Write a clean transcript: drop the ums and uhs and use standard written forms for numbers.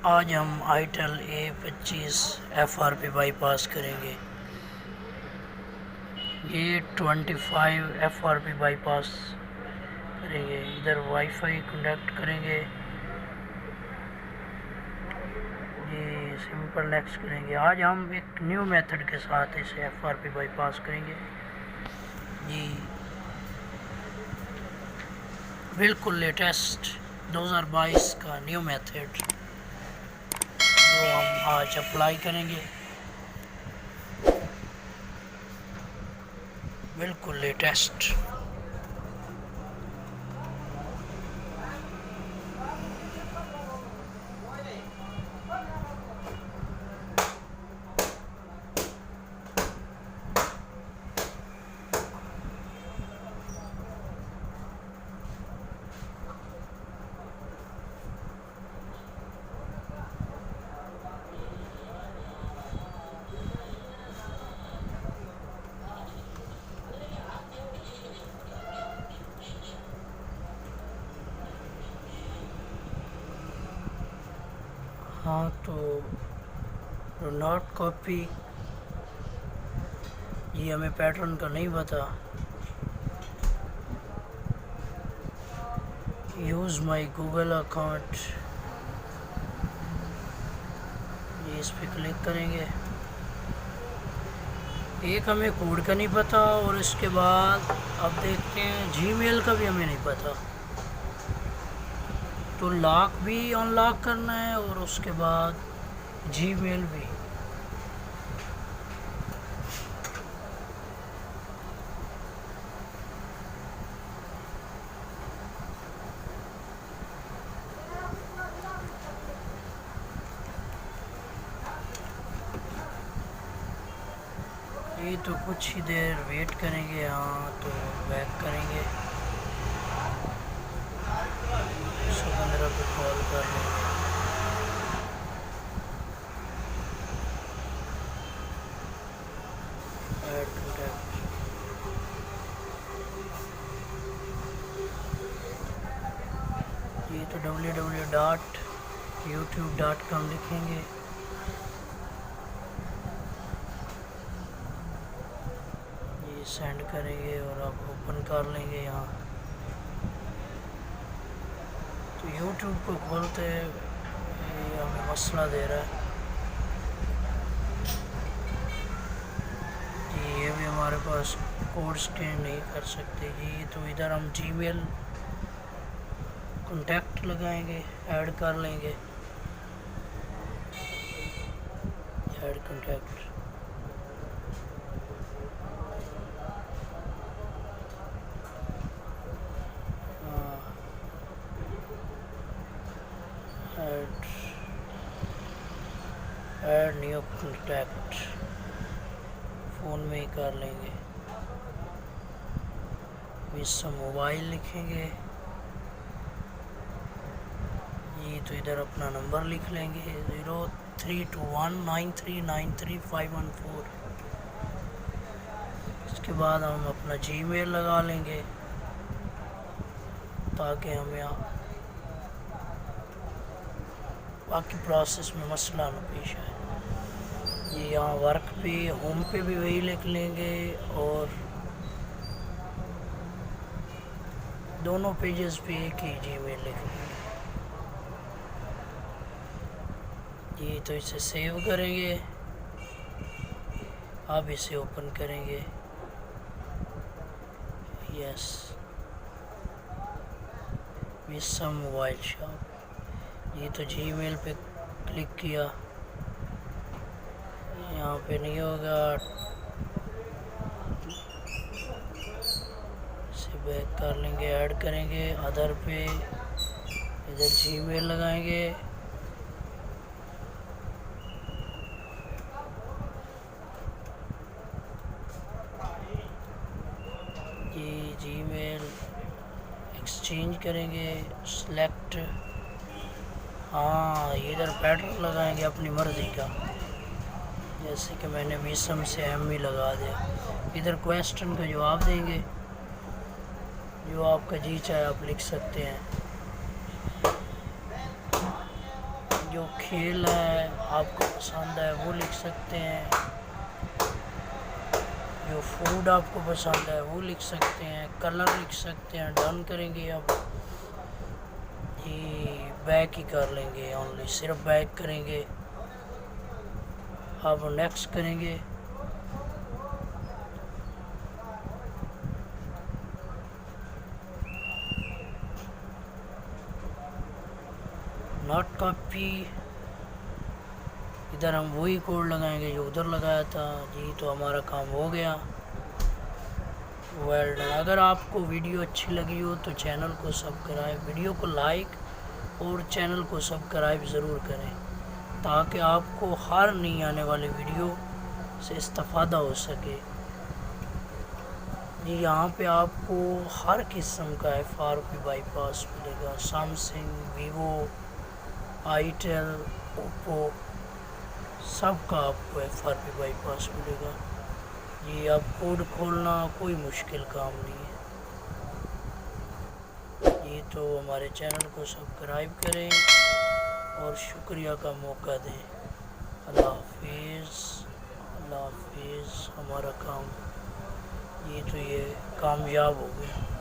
आज हम itel A25 FRP bypass करेंगे। ये 25 FRP बाईपास करेंगे। इधर वाईफाई कनेक्ट करेंगे। ये सिंपल नेक्स्ट करेंगे। आज हम एक न्यू मेथड के साथ इसे FRP बाईपास करेंगे। ये बिल्कुल लेटेस्ट 2022 का न्यू मेथड जो हम आज अप्लाई करेंगे। बिल्कुल लेटेस्ट। हाँ तो नॉट कॉपी, ये हमें पैटर्न का नहीं पता। यूज़ माई गूगल अकाउंट, ये इस पर क्लिक करेंगे। एक हमें कोड का नहीं पता और इसके बाद अब देखते हैं जीमेल का भी हमें नहीं पता। तो लॉक भी अनलॉक करना है और उसके बाद जीमेल भी। ये तो कुछ ही देर वेट करेंगे। हाँ तो बैक करेंगे, 15 पे कॉल कर लेंगे। ऐड कॉन्टैक्ट, ये तो www.youtube.com लिखेंगे। ये सेंड करेंगे और आप ओपन कर लेंगे। यहाँ तो YouTube को खोलते ये हमें मसला दे रहा है। ये भी हमारे पास कोड स्कैन नहीं कर सकते जी। तो इधर हम जीमेल कॉन्टैक्ट लगाएंगे, ऐड कर लेंगे। Add contact, add new contact, phone में ही कर लेंगे। इससे मोबाइल लिखेंगे। ये तो इधर अपना नंबर लिख लेंगे 032193935514। इसके बाद हम अपना जीमेल लगा लेंगे ताकि हमें बाकी प्रोसेस में मसला न पेश आए। ये यहाँ वर्क पे, होम पे भी वही लिख लेंगे और दोनों पेजेस पे एक ही जीमेल लिख लेंगे। ये तो इसे सेव करेंगे। अब इसे ओपन करेंगे। यस, विस्म मोबाइल शॉप। ये तो जीमेल पे क्लिक किया, यहाँ पे नहीं होगा। इसे बैक कर लेंगे, ऐड करेंगे अदर पे। इधर जीमेल लगाएंगे। ये जीमेल एक्सचेंज करेंगे, सिलेक्ट। हाँ, इधर पैटर्न लगाएंगे अपनी मर्ज़ी का, जैसे कि मैंने विस्म से एम लगा दिया। इधर क्वेश्चन का जवाब देंगे, जो आपका जी चाहे आप लिख सकते हैं। जो खेल है आपको पसंद है वो लिख सकते हैं, जो फूड आपको पसंद है वो लिख सकते हैं, कलर लिख सकते हैं। डन करेंगे। अब ये बैक ही कर लेंगे, ओनली सिर्फ बैक करेंगे। अब नेक्स्ट करेंगे। नॉट कॉपी, इधर हम वही कोड लगाएंगे जो उधर लगाया था जी। तो हमारा काम हो गया। Well done. अगर आपको वीडियो अच्छी लगी हो तो चैनल को सब्सक्राइब, वीडियो को लाइक और चैनल को सब्सक्राइब ज़रूर करें ताकि आपको हर नई आने वाली वीडियो से इस्तेफादा हो सके। जी यहाँ पे आपको हर किस्म का FRP बाईपास मिलेगा, सैमसंग, वीवो, आईटेल, ओप्पो, सब का आपको FRP बाईपास मिलेगा। ये अब कोड खोलना कोई मुश्किल काम नहीं है। ये तो हमारे चैनल को सब्सक्राइब करें और शुक्रिया का मौका दें। अल्लाह हाफिज़, अल्लाह हाफिज़। हमारा काम ये तो ये कामयाब हो गया।